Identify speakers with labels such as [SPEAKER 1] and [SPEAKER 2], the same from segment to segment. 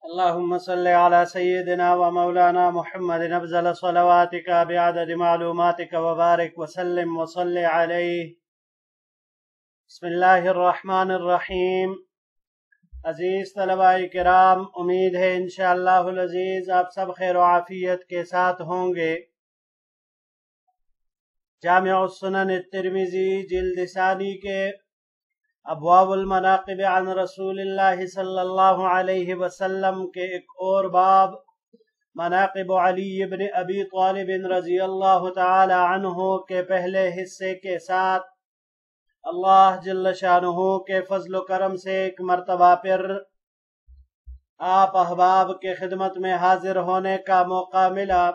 [SPEAKER 1] اللهم صل على سيدنا ومولانا محمد أفضل صلواتك بعدد معلوماتك وبارك وسلم وصل عليه. بسم الله الرحمن الرحیم. عزیز طلباء کرام، امید ہے انشاءاللہ العزیز آپ سب خیر و عافیت کے ساتھ ہوں گے. جامع السنن الترمذی جلد ثانی کے ابواب المناقب عن رسول اللہ صلی اللہ علیہ وسلم کے ایک اور باب مناقب علی بن ابی طالب رضی اللہ تعالی عنہ کے پہلے حصے کے ساتھ اللہ جل شانہ کے فضل و کرم سے ایک مرتبہ پھر آپ احباب کے خدمت میں حاضر ہونے کا موقع ملا.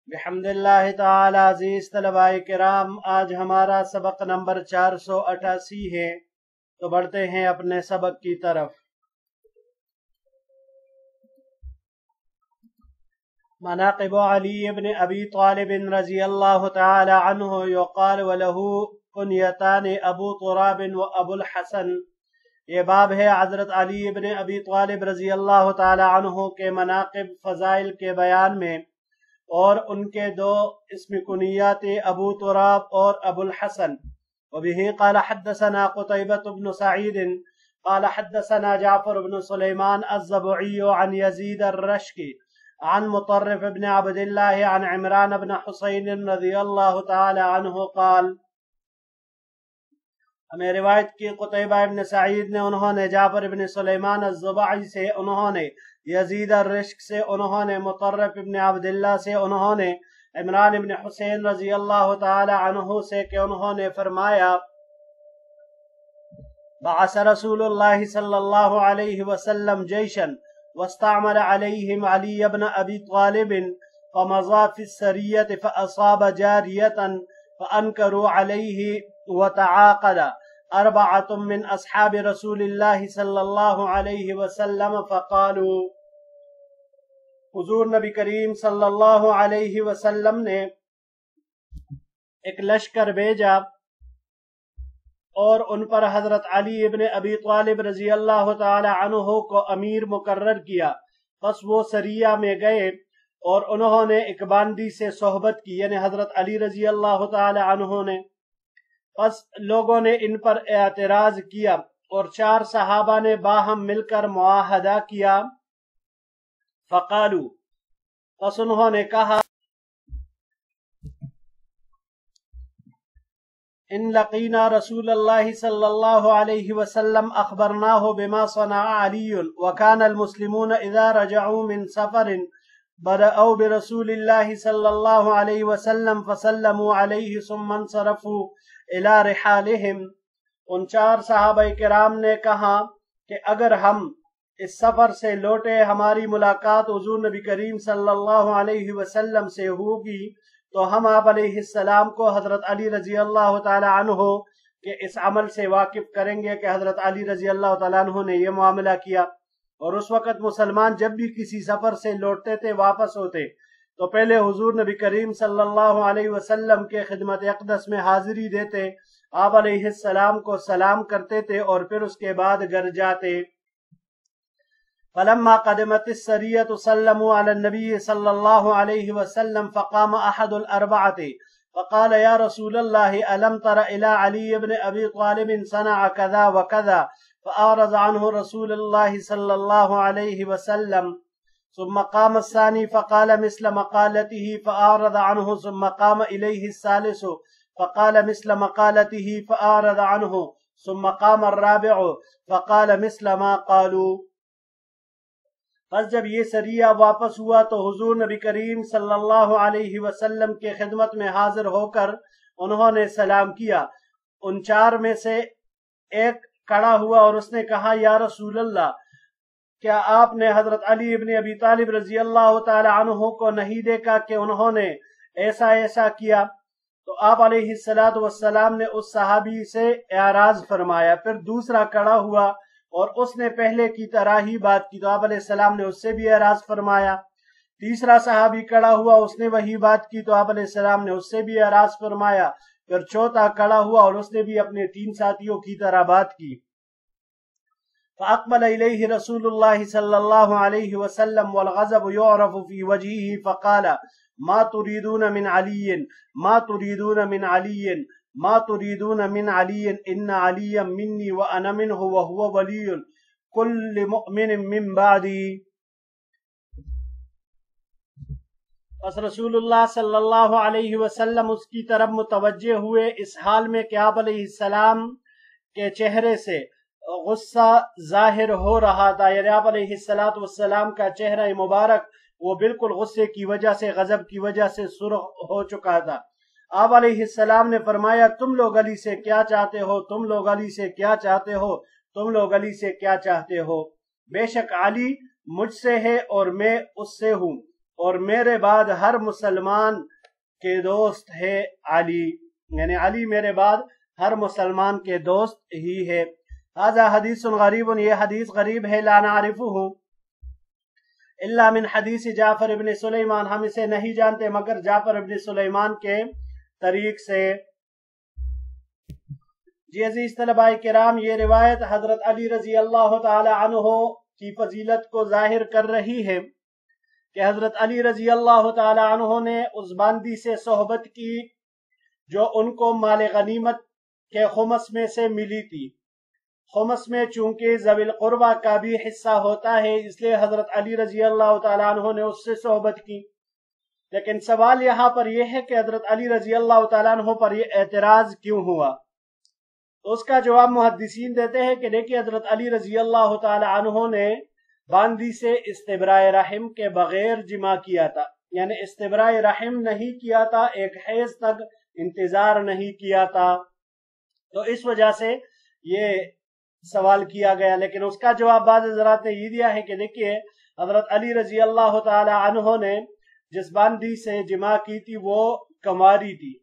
[SPEAKER 1] بحمد اللہ تعالی. عزیز طلباء کرام، آج ہمارا سبق نمبر 488 ہے، تو بڑھتے ہیں اپنے سبق کی طرف. مناقب علی بن ابی طالب رضی اللہ تعالی عنہ یقال وله کنیتان ابو تراب و ابو الحسن. یہ باب ہے حضرت علی بن ابی طالب رضی اللہ تعالی عنہ کے مناقب فضائل کے بیان میں، اور ان کے دو اسم کنیات ابو تراب اور ابو الحسن. وبه قال حدثنا قتيبة بن سعيد قال حدثنا جعفر بن سليمان الزبعي عن يزيد الرشكي عن مطرف بن عبد الله عن عمران بن حسين رضي الله تعالى عنه قال. ہمیں روایت کی قتیبہ بن سعید نے، انہوں نے جعفر بن سلیمان الزبعی سے، انہوں نے یزید الرشک سے، انہوں نے مطرف بن عبداللہ سے، انہوں نے عمران بن حسین رضی اللہ تعالی عنہ سے کہ انہوں نے فرمایا: بعث رسول اللہ صلی اللہ علیہ وسلم جیشا واستعمل علیہم علی بن ابی طالب فمضى في السریة فأصاب جاریة فأنكروا علیہ وتعاقد أربعة من أصحاب رسول الله صلى الله عليه وسلم فقالوا. حضور نبی کریم صلی اللہ علیہ وسلم نے ایک لشکر بھیجا اور ان پر حضرت علی ابن ابی طالب رضی اللہ تعالی عنہ کو امیر مقرر کیا. پس وہ سریہ میں گئے اور انہوں نے ایک باندی سے صحبت کی، یعنی حضرت علی رضی اللہ تعالی عنہ نے. پس لوگوں نے ان پر اعتراض کیا اور 4 صحابہ نے باہم مل کر معاہدہ کیا. فقالو، پس انہوں نے کہا: ان لقینا رسول اللہ صلی اللہ علیہ وسلم اخبرناہ بما صنع علی وکان المسلمون اذا رجعوا من سفر بدأوا برسول اللہ صلی اللہ علیہ وسلم فسلموا علیہ ثم انصرفوا الى رحالہم. ان 4 صحابہ کرام نے کہا کہ اگر ہم اس سفر سے لوٹے، ہماری ملاقات حضور نبی کریم صلی اللہ علیہ وسلم سے ہوگی، تو ہم آپ علیہ السلام کو حضرت علی رضی اللہ تعالی عنہ کے اس عمل سے واقف کریں گے کہ حضرت علی رضی اللہ تعالی عنہ نے یہ معاملہ کیا. اور اس وقت مسلمان جب بھی کسی سفر سے لوٹتے تھے، واپس ہوتے، تو پہلے حضور نبی کریم صلی اللہ علیہ وسلم کے خدمت اقدس میں حاضری دیتے، آپ علیہ السلام کو سلام کرتے تھے اور پھر اس کے بعد گھر جاتے. فلما قدمت السریة سلموا على النبي صلی اللہ علیہ وسلم فقام احد الاربعة فقال يا رسول الله ألم تر إلى علي بن أبي طالب صنع كذا وكذا فأعرض عنه رسول الله صلى الله عليه وسلم. ثم قام الثاني فقال مثل مقالته فأعرض عنه ثم قام إليه الثالث فقال مثل مقالته فأعرض عنه ثم قام الرابع فقال مثل ما قالوا. پس جب یہ سریہ واپس ہوا تو حضور نبی کریم صلی اللہ علیہ وسلم کے خدمت میں حاضر ہو کر انہوں نے سلام کیا. ان 4 میں سے ایک کھڑا ہوا اور اس نے کہا: یا رسول اللہ، کیا آپ نے حضرت علی ابن ابی طالب رضی اللہ تعالی عنہ کو نہیں دیکھا کہ انہوں نے ایسا ایسا کیا؟ تو آپ علیہ السلام نے اس صحابی سے اعراض فرمایا. پھر دوسرا کھڑا ہوا اور اس نے پہلے کی طرح ہی بات کی، تو آپ علیہ السلام نے اس سے بھی اعراض فرمایا. تیسرا صحابی کھڑا ہوا، اس نے وہی بات کی، تو آپ علیہ السلام نے اس سے بھی اعراض فرمایا. پھر چوتھا کھڑا ہوا اور اس نے بھی اپنے 3 ساتھیوں کی طرح بات کی. فأقبل إليه رسول الله صلى الله عليه وسلم والغضب يعرف في وجهه فقال ما تريدون من علي ما تريدون من علي ما تريدون من علي إن عليا مني وأنا منه وهو ولي كل مؤمن من بعدي. بس رسول اللہ صلی اللہ علیہ وسلم اس کی طرف متوجہ ہوئے اس حال میں کہ آپ علیہ السلام کے چہرے سے غصہ ظاہر ہو رہا تھا، یعنی آپ علیہ السلام کا چہرہ مبارک وہ بالکل غصے کی وجہ سے، غضب کی وجہ سے سرخ ہو چکا تھا۔ آپ علیہ السلام نے فرمایا تم لوگ علی سے کیا چاہتے ہو، تم لوگ علی سے کیا چاہتے ہو، تم لوگ علی سے کیا چاہتے ہو؟ بے شک علی مجھ سے ہے اور میں اس سے ہوں، اور میرے بعد ہر مسلمان کے دوست ہے علی، یعنی علی میرے بعد ہر مسلمان کے دوست ہی ہے۔ هذا حدیث غریب، یہ حدیث غریب ہے، لا نعرفہ الا من حدیث جعفر ابن سلیمان، ہم اسے نہیں جانتے مگر جعفر ابن سلیمان کے طریق سے۔ جی عزیز طلباء کرام، یہ روایت حضرت علی رضی اللہ تعالی عنہ کی فضیلت کو ظاہر کر رہی ہے کہ حضرت علی رضی اللہ تعالی عنہ نے اس باندی سے صحبت کی جو ان کو مال غنیمت کے خمس میں سے ملی تھی۔ خمس میں چونکہ ذوی القربہ کا بھی حصہ ہوتا ہے، اس لیے حضرت علی رضی اللہ تعالیٰ عنہ نے اس سے صحبت کی۔ لیکن سوال یہاں پر یہ ہے کہ حضرت علی رضی اللہ تعالیٰ عنہ پر یہ اعتراض کیوں ہوا؟ تو اس کا جواب محدثین دیتے ہیں کہ دیکھیے حضرت علی رضی اللہ تعالیٰ عنہ نے باندی سے استبراء رحم کے بغیر جمع کیا تھا، یعنی استبراء رحم نہیں کیا تھا، ایک حیض تک انتظار نہیں کیا تھا، تو اس وجہ سے یہ سوال کیا گیا۔ لیکن اس کا جواب بعض حضرات نے یہ دیا ہے کہ دیکھیے حضرت علی رضی اللہ تعالی عنہ نے جس باندی سے جمع کی تھی وہ کنواری تھی،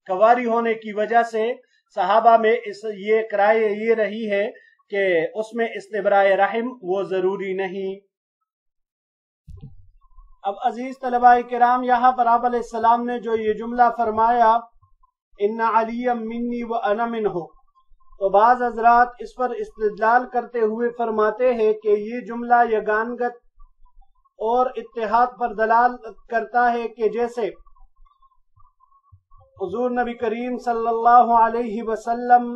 [SPEAKER 1] کنواری ہونے کی وجہ سے صحابہ میں یہ کرائے یہ رہی ہے کہ اس میں استبراء رحم وہ ضروری نہیں۔ اب عزیز طلباء کرام، یہاں پر آپ علیہ السلام نے جو یہ جملہ فرمایا ان علی منی و انا منہ، تو بعض حضرات اس پر استدلال کرتے ہوئے فرماتے ہیں کہ یہ جملہ یگانگت اور اتحاد پر دلالت کرتا ہے کہ جیسے حضور نبی کریم صلی اللہ علیہ وسلم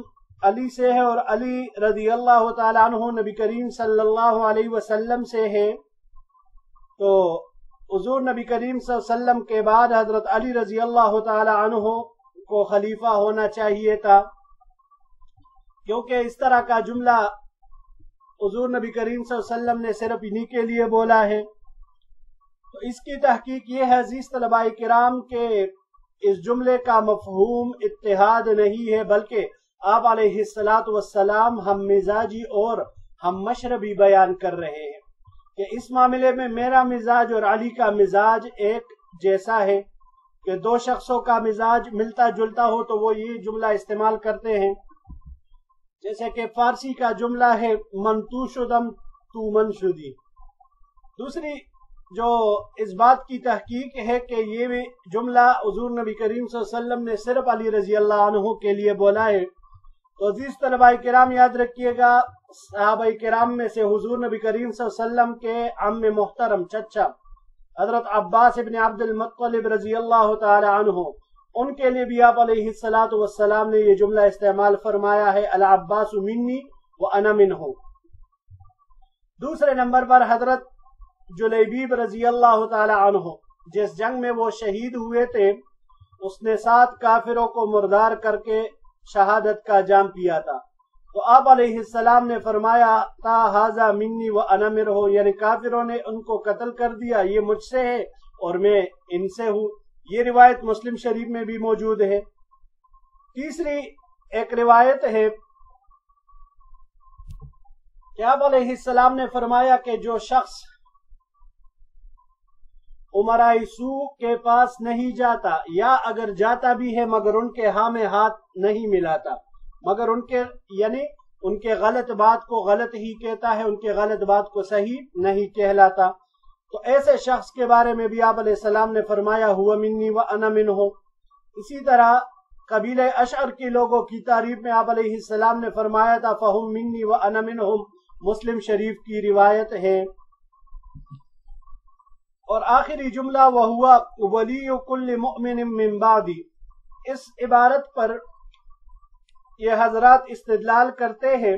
[SPEAKER 1] علی سے ہے اور علی رضی اللہ تعالیٰ عنہ نبی کریم صلی اللہ علیہ وسلم سے ہے، تو حضور نبی کریم صلی اللہ علیہ وسلم کے بعد حضرت علی رضی اللہ تعالیٰ عنہ کو خلیفہ ہونا چاہیے تھا، کیونکہ اس طرح کا جملہ حضور نبی کریم صلی اللہ علیہ وسلم نے صرف انہی کے لیے بولا ہے۔ تو اس کی تحقیق یہ ہے عزیز طلباء کرام کہ اس جملے کا مفہوم اتحاد نہیں ہے، بلکہ آپ علیہ السلام ہم مزاجی اور ہم مشربی بیان کر رہے ہیں کہ اس معاملے میں میرا مزاج اور علی کا مزاج ایک جیسا ہے، کہ دو شخصوں کا مزاج ملتا جلتا ہو تو وہ یہ جملہ استعمال کرتے ہیں، جیسے کہ فارسی کا جملہ ہے من تو شدم تو من شدی۔ دوسری جو اس بات کی تحقیق ہے کہ یہ جملہ حضور نبی کریم صلی اللہ علیہ وسلم نے صرف علی رضی اللہ عنہ کے لیے بولا ہے۔ تو عزیز طلباء کرام یاد رکھیے گا، صحابہ کرام میں سے حضور نبی کریم صلی اللہ علیہ وسلم کے عم محترم چچا حضرت عباس ابن عبد المطلب رضی اللہ تعالی عنہ، ان کے لیے بھی آپ علیہ السلام نے یہ جملہ استعمال فرمایا ہے العباس منی و انا منہ۔ دوسرے نمبر پر حضرت جلیبیب رضی اللہ تعالی عنہ، جس جنگ میں وہ شہید ہوئے تھے، اس نے 7 کافروں کو مردار کر کے شہادت کا جام پیا تھا، تو آپ علیہ السلام نے فرمایا تا ھذا منی و انا منہ، یعنی کافروں نے ان کو قتل کر دیا، یہ مجھ سے ہے اور میں ان سے ہوں۔ یہ روایت مسلم شریف میں بھی موجود ہے۔ تیسری ایک روایت ہے کہ آپ علیہ السلام نے فرمایا کہ جو شخص امراء سوء کے پاس نہیں جاتا، یا اگر جاتا بھی ہے مگر ان کے ہاں میں ہاتھ نہیں ملاتا، مگر ان کے یعنی ان کے غلط بات کو غلط ہی کہتا ہے، ان کے غلط بات کو صحیح نہیں کہلاتا، تو ایسے شخص کے بارے میں بھی آپ علیہ السلام نے فرمایا ہوا منی و انا منہ۔ اسی طرح قبیلہ اشعر کے لوگوں کی تعریف میں آپ علیہ السلام نے فرمایا تھا فہم منی و انا منہم، مسلم شریف کی روایت ہے۔ اور آخری جملہ وَهُوَ وَلِيُّ كُلِّ مُؤْمِنٍ مِّن بَعْدِ، اس عبارت پر یہ حضرات استدلال کرتے ہیں،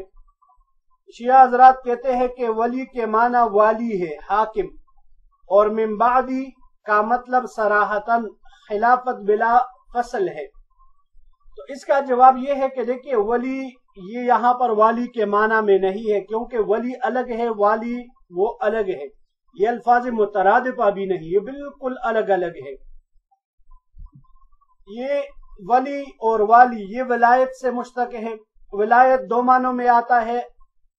[SPEAKER 1] شیعہ حضرات کہتے ہیں کہ ولی کے معنی والی ہے، حاکم، اور من بعدی کا مطلب صراحتاً خلافت بلا فصل ہے۔ تو اس کا جواب یہ ہے کہ دیکھیے ولی یہ یہاں پر والی کے معنی میں نہیں ہے، کیونکہ ولی الگ ہے، والی وہ الگ ہے، یہ الفاظ مترادفہ بھی نہیں، یہ بالکل الگ الگ ہے۔ یہ ولی اور والی یہ ولایت سے مشتق ہے۔ ولایت دو معنوں میں آتا ہے،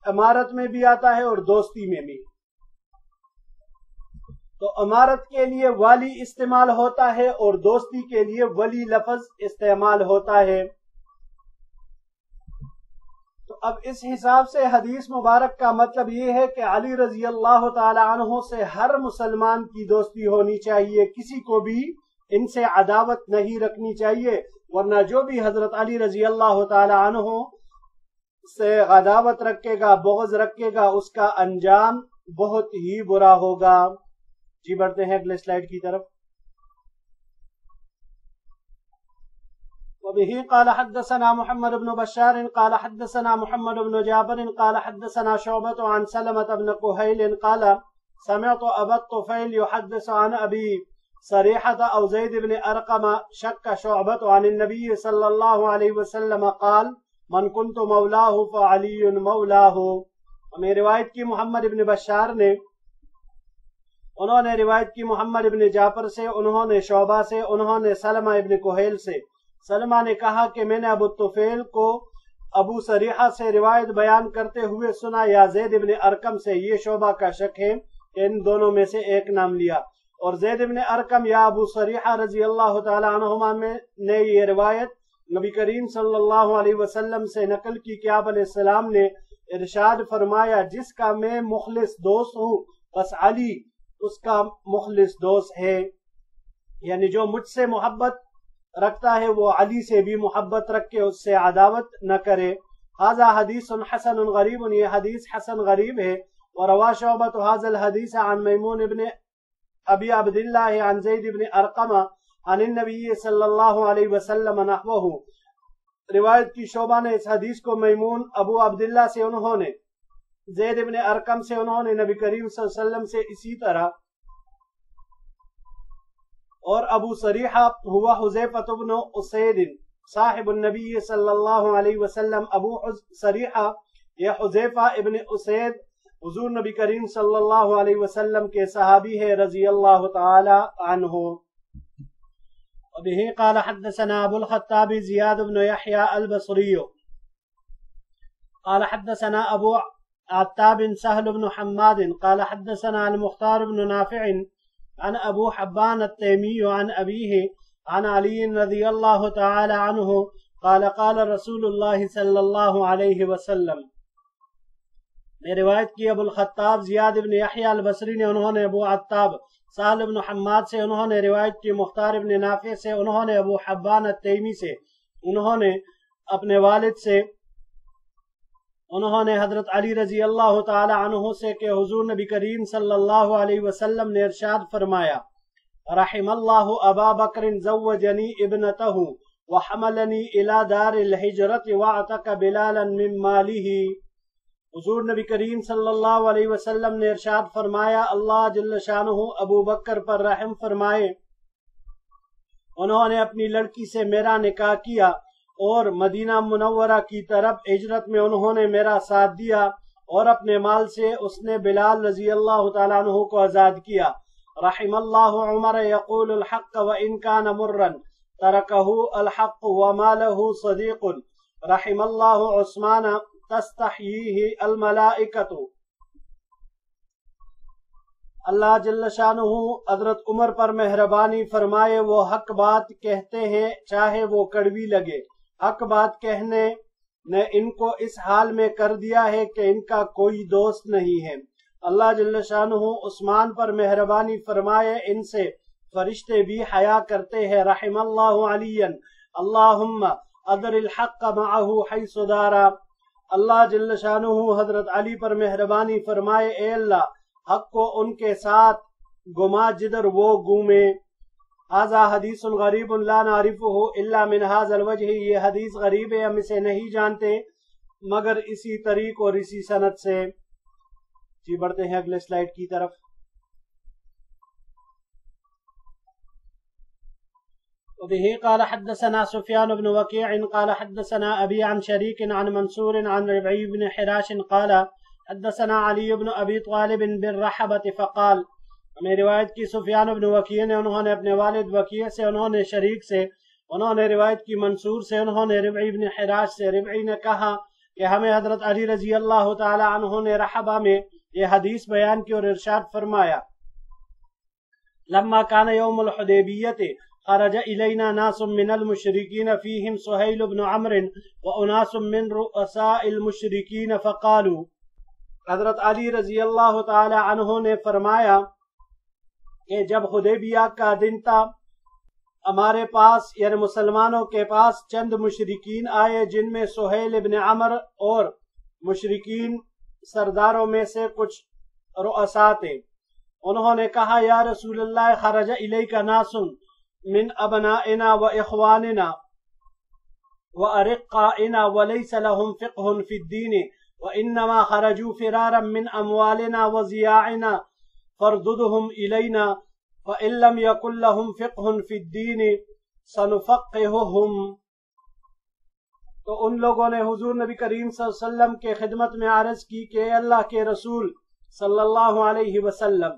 [SPEAKER 1] امارت میں بھی آتا ہے اور دوستی میں بھی۔ تو امارت کے لیے والی استعمال ہوتا ہے اور دوستی کے لیے ولی لفظ استعمال ہوتا ہے۔ تو اب اس حساب سے حدیث مبارک کا مطلب یہ ہے کہ علی رضی اللہ تعالی عنہ سے ہر مسلمان کی دوستی ہونی چاہیے، کسی کو بھی ان سے عداوت نہیں رکھنی چاہیے، ورنہ جو بھی حضرت علی رضی اللہ تعالی عنہ سے عداوت رکھے گا، بغض رکھے گا، اس کا انجام بہت ہی برا ہوگا۔ جی بڑھتے ہیں اگلے سلائیڈ کی طرف۔ وبه قال حدثنا محمد بن بشار قال حدثنا محمد بن جابر قال حدثنا شعبة عن سلمة بن كهيل قال سمعت أبا الطفيل يحدث عن أبي صريحة أو زيد بن أرقم شك شعبة عن النبي صلى الله عليه وسلم قال من كنت مولاه فعلي مولاه۔ ہمیں روایت کی محمد بن بشار نے، انہوں نے روایت کی محمد ابن جعفر سے، انہوں نے شعبہ سے، انہوں نے سلمہ ابن کہیل سے۔ سلمہ نے کہا کہ میں نے ابو الطفیل کو ابو صریحہ سے روایت بیان کرتے ہوئے سنا یا زید ابن ارقم سے، یہ شعبہ کا شک ہے کہ ان دونوں میں سے ایک نام لیا، اور زید ابن ارقم یا ابو صریحہ رضی اللہ تعالی عنہما نے یہ روایت نبی کریم صلی اللہ علیہ وسلم سے نقل کی کہ آپ علیہ السلام نے ارشاد فرمایا جس کا میں مخلص دوست ہوں بس علی اس کا مخلص دوست ہے، یعنی جو مجھ سے محبت رکھتا ہے وہ علی سے بھی محبت رکھ کے اس سے عداوت نہ کرے۔ ھذا حدیث حسن غریب، یہ حدیث حسن غریب ہے۔ وروا شعبۃ ھذا الحدیث عن میمون ابن ابی عبد اللہ عن زید ابن ارقم عن النبی صلی اللہ علیہ وسلم نحوہ۔ روایت کی شعبہ نے اس حدیث کو میمون ابو عبداللہ سے، انہوں نے زید ابن ارقم سے، انہوں نے نبی کریم صلی اللہ علیہ وسلم سے اسی طرح۔ اور ابو صریحہ ہوا حذیفہ بن اسید صاحب النبی صلی اللہ علیہ وسلم۔ ابو صریحہ یہ حذیفہ ابن اسید حضور نبی کریم صلی اللہ علیہ وسلم کے صحابی ہے رضی اللہ تعالی عنہ۔ وبه قال حدثنا ابو الخطاب زیاد بن یحییٰ البصری قال حدثنا ابو عتاب سهل بن حماد قال حدثنا المختار بن نافع عن ابو حبان التیمی عن ابیہ عن علی رضی اللہ تعالی عنہ قال قال رسول اللہ صلی اللہ علیہ وسلم۔ نے روایت کی ابو الخطاب زیاد بن یحییٰ البصری نے، انہوں نے ابو عتاب سہل بن حماد سے، انہوں نے روایت کی مختار بن نافع سے، انہوں نے ابو حبان التیمی سے، انہوں نے اپنے والد سے، انہوں نے حضرت علی رضی اللہ تعالی عنہ سے کہ حضور نبی کریم صلی اللہ علیہ وسلم نے ارشاد فرمایا رحم اللہ ابا بکر زوجنی ابنتہ وحملنی الى دار الحجرت واعتق بلالا من مالہ۔ حضور نبی کریم صلی اللہ علیہ وسلم نے ارشاد فرمایا اللہ جل شانہ ابو بکر پر رحم فرمائے، انہوں نے اپنی لڑکی سے میرا نکاح کیا اور مدینہ منورہ کی طرف ہجرت میں انہوں نے میرا ساتھ دیا، اور اپنے مال سے اس نے بلال رضی اللہ تعالیٰ عنہ کو آزاد کیا۔ رحم اللہ عمر یقول الحق وإن كان مرا ترکہ الحق وما له صدیق۔ رحم اللہ عثمان تستحییہ الملائکۃ۔ اللہ جل شانہ حضرت عمر پر مہربانی فرمائے، وہ حق بات کہتے ہیں چاہے وہ کڑوی لگے۔ حق بات کہنے نے ان کو اس حال میں کر دیا ہے کہ ان کا کوئی دوست نہیں ہے۔ اللہ جل شانہ عثمان پر مہربانی فرمائے، ان سے فرشتے بھی حیا کرتے ہیں۔ رحم اللہ علی اللہم ادر الحق معہ حیث دارا۔ اللہ جل شانہ حضرت علی پر مہربانی فرمائے، اے اللہ حق کو ان کے ساتھ گما جدھر وہ گھومے۔ ھذا حدیث غریب لا نعرفہ الا من ھذا الوجہ، یہ حدیث غریب ہے، ہم اسے نہیں جانتے مگر اسی طریق اور اسی سند سے۔ جی بڑھتے ہیں اگلے سلائیڈ کی طرف۔ وبه قال حدثنا سفيان بن وكيع قال حدثنا أبي عن شريك عن منصور عن ربعي بن حراش قال حدثنا علي بن أبي طالب بالرحبة فقال، ہمیں روایت کی سفیان بن وکیع نے، انہوں نے اپنے والد وکیع سے، انہوں نے شریک سے، انہوں نے روایت کی منصور سے، انہوں نے ربعی بن حراش سے۔ ربعی نے کہا کہ ہمیں حضرت علی رضی اللہ تعالی عنہ نے رحبہ میں یہ حدیث بیان کی اور ارشاد فرمایا، لما كان يوم الحدیبیہ خرج إلينا ناس من المشركين فيهم سهيل بن عمرو وأناس من رؤساء المشركين فقالوا، حضرت علی رضی اللہ تعالی عنہ نے فرمایا کہ جب حدیبیہ کا دن تھا، ہمارے پاس یعنی مسلمانوں کے پاس چند مشرکین آئے جن میں سہیل ابن عمر اور مشرکین سرداروں میں سے کچھ رؤساء تھے۔ انہوں نے کہا، یا رسول اللہ خرج الیک ناس من ابنائنا و اخواننا و ارقائنا ولیس لهم فقہ فی الدین وانما خرجوا فرارا من اموالنا و ضیاعنا فرددهم الینا فإن لم يكن لهم فقہ فی الدین سنفقہهم۔ تو ان لوگوں نے حضور نبی کریم صلی اللہ علیہ وسلم کے خدمت میں عرض کی کہ اے اللہ کے رسول صلی اللہ علیہ وسلم،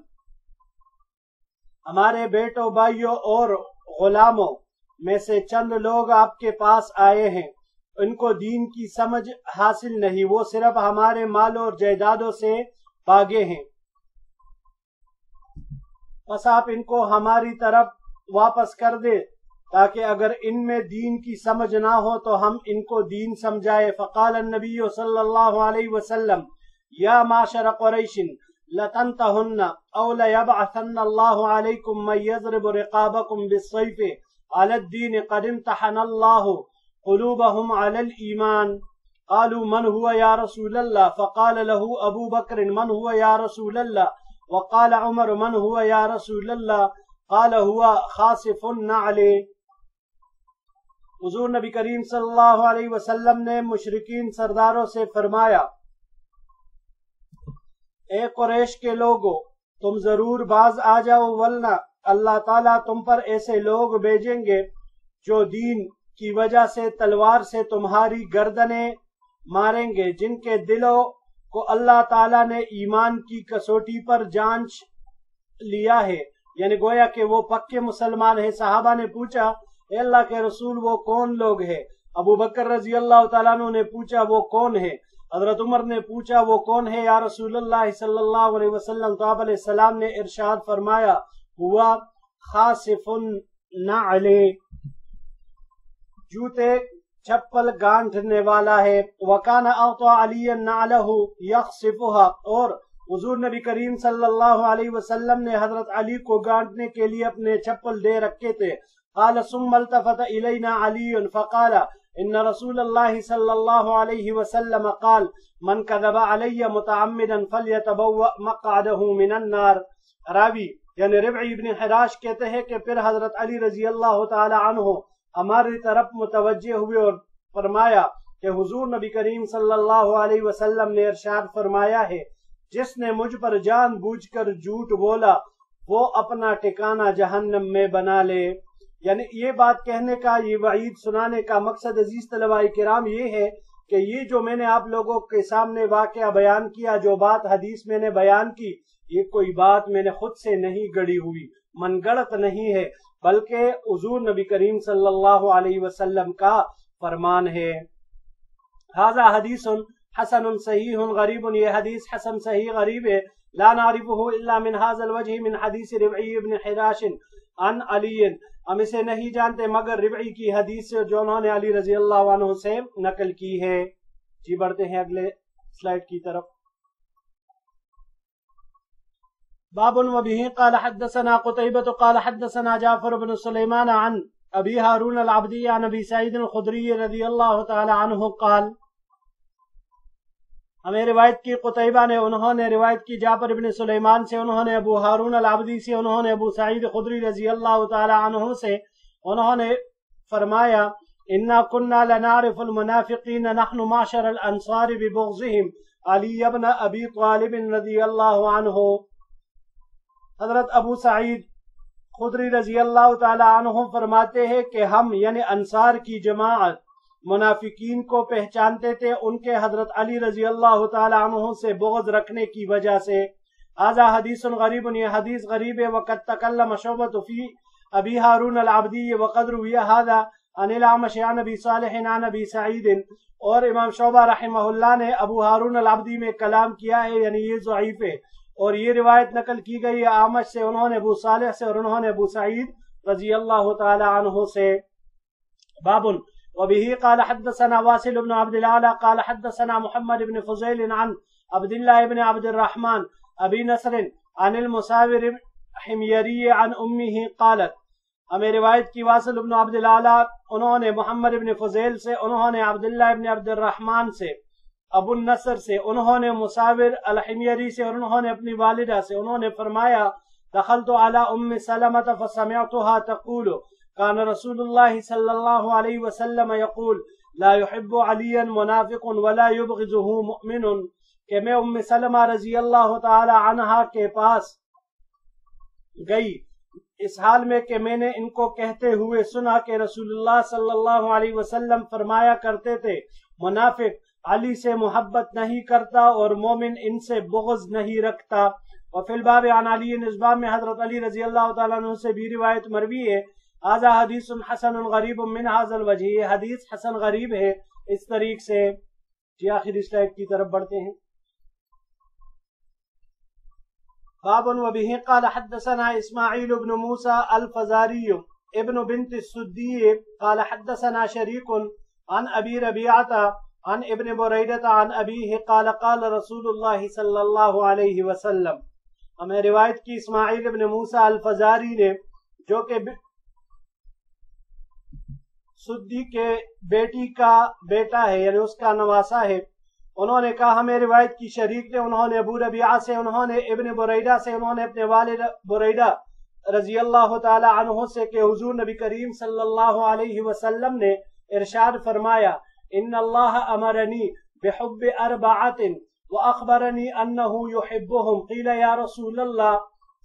[SPEAKER 1] ہمارے بیٹوں، بھائیوں اور غلاموں میں سے چند لوگ آپ کے پاس آئے ہیں، ان کو دین کی سمجھ حاصل نہیں، وہ صرف ہمارے مال اور جائیدادوں سے بھاگے ہیں، بس آپ ان کو ہماری طرف واپس کر دے تاکہ اگر ان میں دین کی سمجھ نہ ہو تو ہم ان کو دین سمجھائے۔ فقال النبی صلی اللہ علیہ وسلم، یا معشر قریش لتنتہن او لیبعثن اللہ علیکم من یضرب رقابکم بالسیف علی الدین قد امتحن اللہ قلوبہم علی الایمان۔ قالوا من هو یا رسول اللہ؟ فقال له ابو بکر من هو یا رسول اللہ؟ وقال عمر من هو یا رسول اللہ؟ قال هو خاصف النعل۔ حضور نبی کریم صلی اللہ علیہ وسلم نے مشرکین سرداروں سے فرمایا، اے قریش کے لوگو، تم ضرور باز آ جاؤ، ورنہ اللہ تعالیٰ تم پر ایسے لوگ بھیجیں گے جو دین کی وجہ سے تلوار سے تمہاری گردنیں ماریں گے، جن کے دلوں کو اللہ تعالیٰ نے ایمان کی کسوٹی پر جانچ لیا ہے، یعنی گویا کہ وہ پکے مسلمان ہیں۔ صحابہ نے پوچھا، اے اللہ کے رسول وہ کون لوگ ہیں؟ ابو بکر رضی اللہ تعالیٰ عنہ نے پوچھا وہ کون ہے؟ حضرت عمر نے پوچھا وہ کون ہے یا رسول اللہ صلی اللہ علیہ وسلم؟ تو آپ علیہ السلام نے ارشاد فرمایا، ہوا خاصف النعل، جوتے چپل گانٹھنے والا ہے۔ وکان اعطى علی نعلہ یخصفها، اور حضور نبی کریم صلی اللہ علیہ وسلم نے حضرت علی کو گانٹنے کے لیے اپنے چپل دے رکھے تھے۔ قال ثم التفت الینا علی فقال ان رسول اللہ صلی اللہ علیہ وسلم قال من کذب علی متعمدا فلیتبوأ مقعده من النار۔ راوی یعنی ربعی بن حراش کہتے ہیں کہ پھر حضرت علی رضی اللہ تعالی عنہ ہماری طرف متوجہ ہوئے اور فرمایا کہ حضور نبی کریم صلی اللہ علیہ وسلم نے ارشاد فرمایا ہے، جس نے مجھ پر جان بوجھ کر جھوٹ بولا وہ اپنا ٹھکانہ جہنم میں بنا لے۔ یعنی یہ بات کہنے کا، یہ وعید سنانے کا مقصد عزیز طلباء کرام یہ ہے کہ یہ جو میں نے آپ لوگوں کے سامنے واقعہ بیان کیا، جو بات حدیث میں نے بیان کی، یہ کوئی بات میں نے خود سے نہیں گڑی ہوئی، من گڑت نہیں ہے، بلکہ حضور نبی کریم صلی اللہ علیہ وسلم کا فرمان ہے۔ ھذا حدیث حسن صحیح غریب، یہ حدیث حسن صحیح غریب ہے، لا نعرفہ الا من ھذا الوجہ من حدیث ربعی بن حراش عن علی، ہم اسے نہیں جانتے مگر ربعی کی حدیث سے جو انہوں نے علی رضی اللہ عنہ سے نقل کی ہے۔ جی بڑھتے ہیں اگلے سلائیڈ کی طرف۔ باب وبه قال حدثنا قتيبة قال حدثنا جعفر بن سليمان عن ابي هارون العبدي عن ابي سعيد الخدري رضي الله تعالى عنه قال ہمیں روایت کی قتیبہ نے، انہوں نے روایت کی جعفر بن سلیمان سے، انہوں نے ابو ہارون العبدی سے، انہوں نے ابو سعید خدری رضی اللہ تعالی عنہ سے، انہوں نے فرمایا انا كنا لنعرف المنافقین نحن معشر الانصار ببغضهم علی بن ابی طالب رضی اللہ عنہ۔ حضرت ابو سعید خدری رضی اللہ تعالی عنہ فرماتے ہیں کہ ہم یعنی انصار کی جماعت منافقین کو پہچانتے تھے ان کے حضرت علی رضی اللہ تعالی عنہ سے بغض رکھنے کی وجہ سے۔ ھذا حدیث غریب، یہ حدیث غریب ہے۔ وقد تکلم شعبۃ فی ابی ہارون العبدی وقد روی ھذا عن الاعمش عن ابی صالح عن ابی سعید، اور امام شعبہ رحمہ اللہ نے ابو ہارون العبدی میں کلام کیا ہے، یعنی یہ ضعیف ہے، اور یہ روایت نقل کی گئی ہے اعمش سے، انہوں نے ابو صالح سے، اور انہوں نے ابو سعید رضی اللہ تعالی عنہ سے۔ باب وبه قال حدثنا واصل بن عبد الاعلى قال حدثنا محمد بن فضيل عن عبد الله بن عبد الرحمن ابي نصر عن المساور حميري عن امه قالت، ہمیں روایت کی واصل بن عبد الاعلى، انہوں نے محمد بن فضیل سے، انہوں نے عبداللہ بن عبد الرحمن سے، ابو النصر سے، انہوں نے مساور الحميري سے، اور انہوں نے اپنی والدہ سے، انہوں نے فرمایا دخلت على ام سلمة فسمعتها تقول كان رسول الله صلى الله عليه وسلم يقول لا يحب عليا منافق ولا يبغضه مؤمن، کہ میں ام سلمہ رضی اللہ تعالی عنہا کے پاس گئی اس حال میں کہ میں نے ان کو کہتے ہوئے سنا کہ رسول اللہ صلی اللہ علیہ وسلم فرمایا کرتے تھے منافق علی سے محبت نہیں کرتا اور مومن ان سے بغض نہیں رکھتا۔ وفی الباب عن علی، اس باب میں حضرت علی رضی اللہ تعالیٰ عنہ سے بھی روایت مروی ہے۔ ھذا حدیث حسن غریب من ھذا الوجہ، یہ حدیث حسن غریب ہے اس طریق سے۔ جی آخری سلائیڈ کی طرف بڑھتے ہیں۔ باب وبه قال حدثنا اسماعیل بن موسى الفزاری ابن بنت السدی قال حدثنا شریک عن ابی ربیعہ عن ابن بریدہ عن ابیہ قال قال رسول اللہ صلی اللہ علیہ وسلم۔ ہمیں روایت کی اسماعیل ابن موسیٰ الفزاری نے، جو کہ سدی کے بیٹی کا بیٹا ہے، یعنی اس کا نواسا ہے، انہوں نے کہا ہمیں روایت کی شریک نے، انہوں نے ابو ربیعہ سے، انہوں نے ابن بریدہ سے، انہوں نے اپنے والد بریدہ رضی اللہ تعالی عنہ سے کہ حضور نبی کریم صلی اللہ علیہ وسلم نے ارشاد فرمایا ان اللہ امرنی بحب اربعۃ واخبرنی انہ یحبهم قیل یا رسول اللہ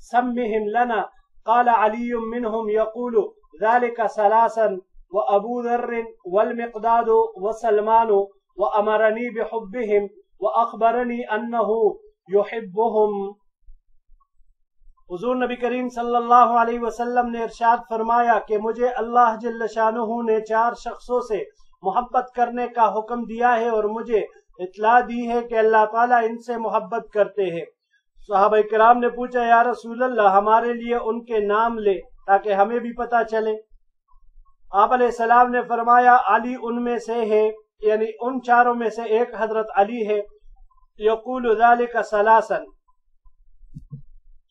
[SPEAKER 1] سمهم لنا قال علی منهم یقول ذلك ثلاثا وابو ذر والمقداد وسلمان وامرنی بحبهم واخبرنی انہ یحبهم۔ حضور نبی کریم صلی اللہ علیہ وسلم نے ارشاد فرمایا کہ مجھے اللہ جل شانہ نے 4 شخصوں سے محبت کرنے کا حکم دیا ہے اور مجھے اطلاع دی ہے کہ اللہ تعالیٰ ان سے محبت کرتے ہیں۔ صحابہ کرام نے پوچھا یا رسول اللہ ہمارے لیے ان کے نام لے تاکہ ہمیں بھی پتہ چلے۔ آپ علیہ السلام نے فرمایا علی ان میں سے ہے، یعنی ان 4 میں سے ایک حضرت علی ہے، یقول ذالک ثلاثا،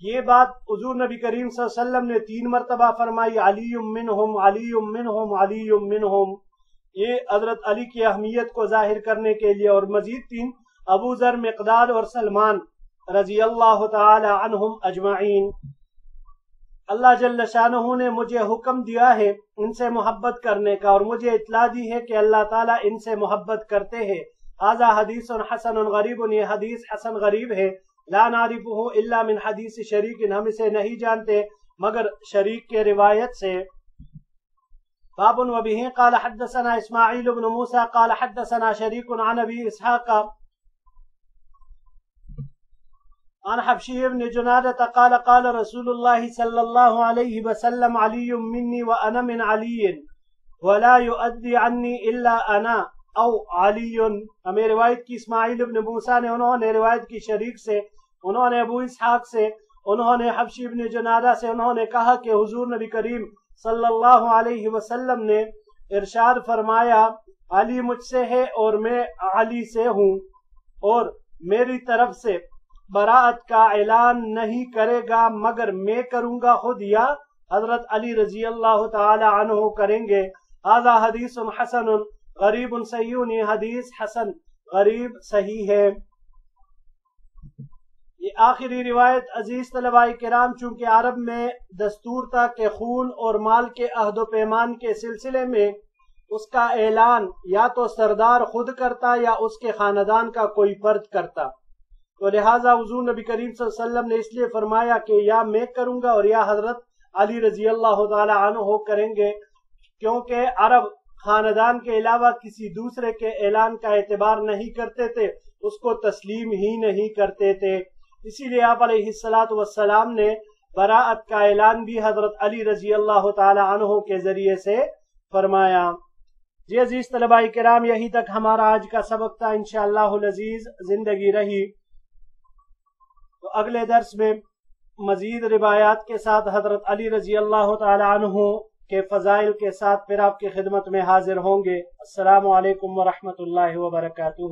[SPEAKER 1] یہ بات حضور نبی کریم صلی اللہ علیہ وسلم نے 3 مرتبہ فرمائی، علی منہم علی منہم علی منہم، یہ حضرت علی کی اہمیت کو ظاہر کرنے کے لیے، اور مزید 3 ابو ذر، مقداد اور سلمان رضی اللہ تعالی عنہم اجمعین۔ اللہ جل شانہ نے مجھے حکم دیا ہے ان سے محبت کرنے کا، اور مجھے اطلاع دی ہے کہ اللہ تعالیٰ ان سے محبت کرتے ہیں۔ ھذا حدیث حسن غریب، یہ حدیث حسن غریب ہے، لا نعرفہ الا من حدیث شریک، ہم اسے نہیں جانتے مگر شریک کے روایت سے۔ باب وبه قال حدثنا اسماعیل بن موسیٰ قال حدثنا شریک عن ابی اسحاق عن حبشی بن جنادۃ قال قال رسول اللہ صلی اللہ علیہ وسلم علی منی وانا من علی ولا يؤدي عنی الا انا او علی۔ ہمیں روایت کی اسماعیل بن موسیٰ نے، انہوں نے روایت کی شریک سے، انہوں نے ابو اسحاق سے، انہوں نے حبشی بن جنادہ سے، انہوں نے کہا کہ حضور نبی کریم صلی اللہ علیہ وسلم نے ارشاد فرمایا علی مجھ سے ہے اور میں علی سے ہوں، اور میری طرف سے براءت کا اعلان نہیں کرے گا مگر میں کروں گا خود یا حضرت علی رضی اللہ تعالی عنہ کریں گے۔ ھذا حدیث حسن غریب صحیح، یہ حدیث حسن غریب صحیح ہے۔ یہ آخری روایت عزیز طلباء کرام، چونکہ عرب میں دستور تھا کہ خون اور مال کے عہد و پیمان کے سلسلے میں اس کا اعلان یا تو سردار خود کرتا یا اس کے خاندان کا کوئی فرد کرتا، تو لہٰذا حضور نبی کریم صلی اللہ علیہ وسلم نے اس لیے فرمایا کہ یا میں کروں گا اور یا حضرت علی رضی اللہ تعالی عنہ کریں گے، کیونکہ عرب خاندان کے علاوہ کسی دوسرے کے اعلان کا اعتبار نہیں کرتے تھے، اس کو تسلیم ہی نہیں کرتے تھے۔ اسی لیے آپ علیہ السلام نے براءت کا اعلان بھی حضرت علی رضی اللہ تعالی عنہ کے ذریعے سے فرمایا۔ جی عزیز طلباء کرام، یہی تک ہمارا آج کا سبق تھا۔ انشاءاللہ العزیز زندگی رہی تو اگلے درس میں مزید روایات کے ساتھ حضرت علی رضی اللہ تعالی عنہ کے فضائل کے ساتھ پھر آپ کی خدمت میں حاضر ہوں گے۔ السلام علیکم ورحمۃ اللہ وبرکاتہ۔